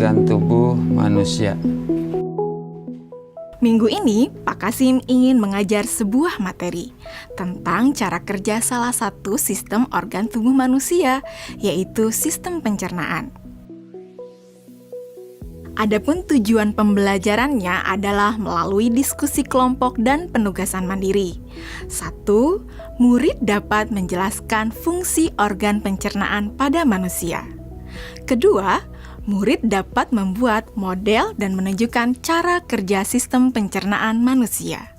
organ tubuh manusia. Minggu ini, Pak Kasim ingin mengajar sebuah materi tentang cara kerja salah satu sistem organ tubuh manusia, yaitu sistem pencernaan. Adapun tujuan pembelajarannya adalah melalui diskusi kelompok dan penugasan mandiri. 1. Murid dapat menjelaskan fungsi organ pencernaan pada manusia. Kedua, murid dapat membuat model dan menunjukkan cara kerja sistem pencernaan manusia.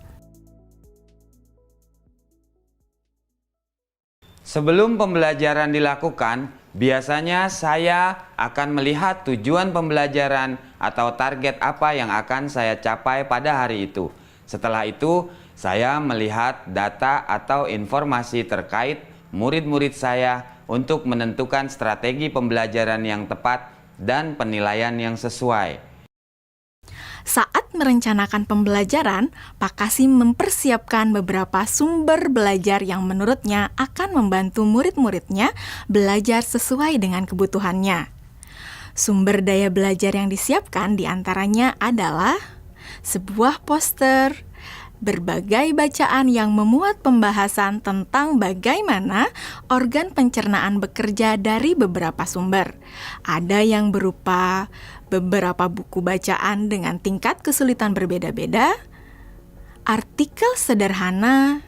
Sebelum pembelajaran dilakukan, biasanya saya akan melihat tujuan pembelajaran atau target apa yang akan saya capai pada hari itu. Setelah itu, saya melihat data atau informasi terkait murid-murid saya untuk menentukan strategi pembelajaran yang tepat dan penilaian yang sesuai. Saat merencanakan pembelajaran, Pak Kasim mempersiapkan beberapa sumber belajar yang menurutnya akan membantu murid-muridnya belajar sesuai dengan kebutuhannya. Sumber daya belajar yang disiapkan diantaranya adalah sebuah poster, berbagai bacaan yang memuat pembahasan tentang bagaimana organ pencernaan bekerja dari beberapa sumber. Ada yang berupa beberapa buku bacaan dengan tingkat kesulitan berbeda-beda, artikel sederhana,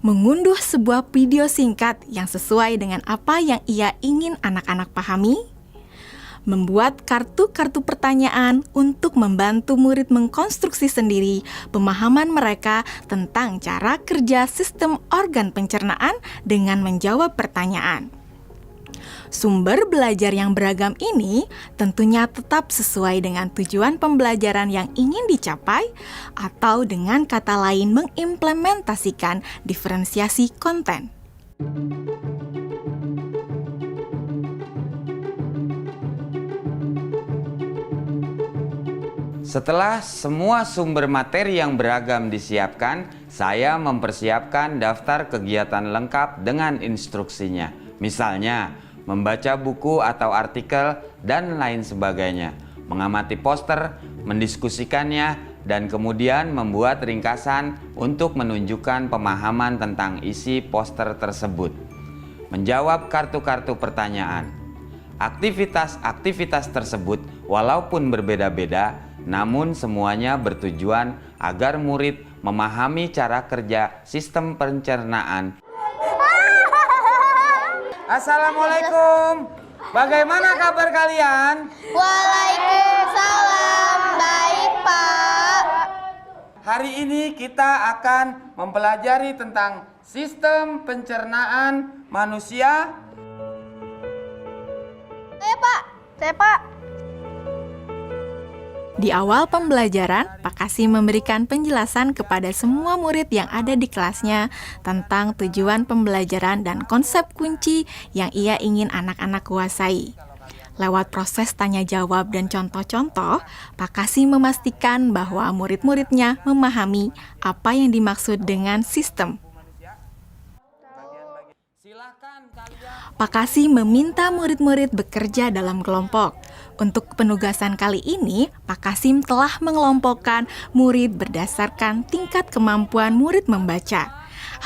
mengunduh sebuah video singkat yang sesuai dengan apa yang ia ingin anak-anak pahami, membuat kartu-kartu pertanyaan untuk membantu murid mengkonstruksi sendiri pemahaman mereka tentang cara kerja sistem organ pencernaan dengan menjawab pertanyaan. Sumber belajar yang beragam ini tentunya tetap sesuai dengan tujuan pembelajaran yang ingin dicapai, atau dengan kata lain mengimplementasikan diferensiasi konten. Setelah semua sumber materi yang beragam disiapkan, saya mempersiapkan daftar kegiatan lengkap dengan instruksinya. Misalnya, membaca buku atau artikel dan lain sebagainya, mengamati poster, mendiskusikannya, dan kemudian membuat ringkasan untuk menunjukkan pemahaman tentang isi poster tersebut. Menjawab kartu-kartu pertanyaan. Aktivitas-aktivitas tersebut walaupun berbeda-beda, namun semuanya bertujuan agar murid memahami cara kerja sistem pencernaan. Assalamualaikum. Bagaimana kabar kalian? Waalaikumsalam. Baik, Pak. Hari ini kita akan mempelajari tentang sistem pencernaan manusia. Saya, Pak. Di awal pembelajaran, Pak Kasim memberikan penjelasan kepada semua murid yang ada di kelasnya tentang tujuan pembelajaran dan konsep kunci yang ia ingin anak-anak kuasai. Lewat proses tanya jawab dan contoh-contoh, Pak Kasim memastikan bahwa murid-muridnya memahami apa yang dimaksud dengan sistem. Pak Kasim meminta murid-murid bekerja dalam kelompok. Untuk penugasan kali ini, Pak Kasim telah mengelompokkan murid berdasarkan tingkat kemampuan murid membaca.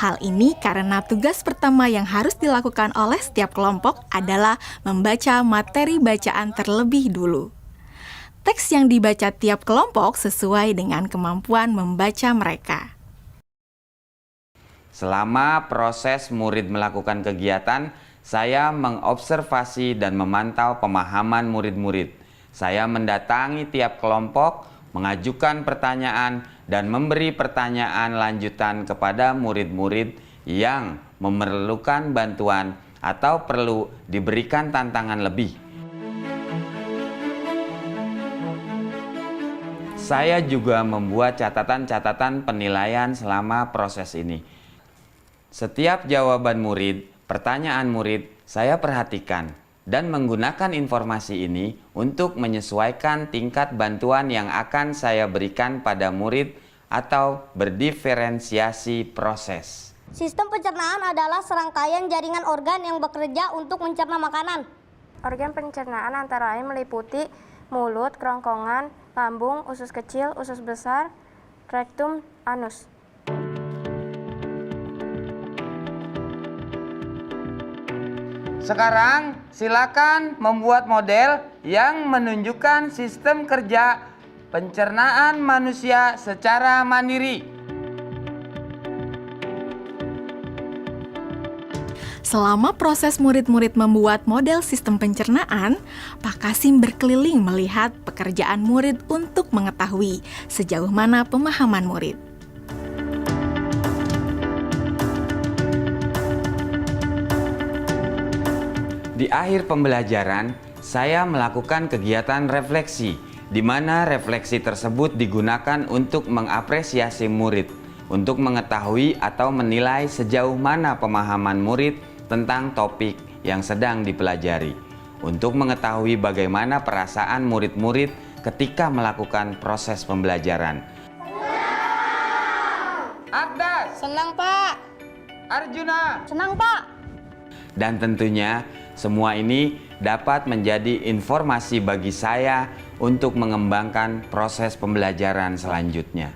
Hal ini karena tugas pertama yang harus dilakukan oleh setiap kelompok adalah membaca materi bacaan terlebih dulu. Teks yang dibaca tiap kelompok sesuai dengan kemampuan membaca mereka. Selama proses murid melakukan kegiatan, saya mengobservasi dan memantau pemahaman murid-murid. Saya mendatangi tiap kelompok, mengajukan pertanyaan, dan memberi pertanyaan lanjutan kepada murid-murid yang memerlukan bantuan atau perlu diberikan tantangan lebih. Saya juga membuat catatan-catatan penilaian selama proses ini. Setiap jawaban murid, pertanyaan murid, saya perhatikan dan menggunakan informasi ini untuk menyesuaikan tingkat bantuan yang akan saya berikan pada murid atau berdiferensiasi proses. Sistem pencernaan adalah serangkaian jaringan organ yang bekerja untuk mencerna makanan. Organ pencernaan antara lain meliputi mulut, kerongkongan, lambung, usus kecil, usus besar, rektum, anus. Sekarang silakan membuat model yang menunjukkan sistem kerja pencernaan manusia secara mandiri. Selama proses murid-murid membuat model sistem pencernaan, Pak Kasim berkeliling melihat pekerjaan murid untuk mengetahui sejauh mana pemahaman murid. Di akhir pembelajaran, saya melakukan kegiatan refleksi, di mana refleksi tersebut digunakan untuk mengapresiasi murid, untuk mengetahui atau menilai sejauh mana pemahaman murid tentang topik yang sedang dipelajari, untuk mengetahui bagaimana perasaan murid-murid ketika melakukan proses pembelajaran. Agdas, Senang, Pak. Arjuna, Senang, Pak. dan tentunya semua ini dapat menjadi informasi bagi saya untuk mengembangkan proses pembelajaran selanjutnya.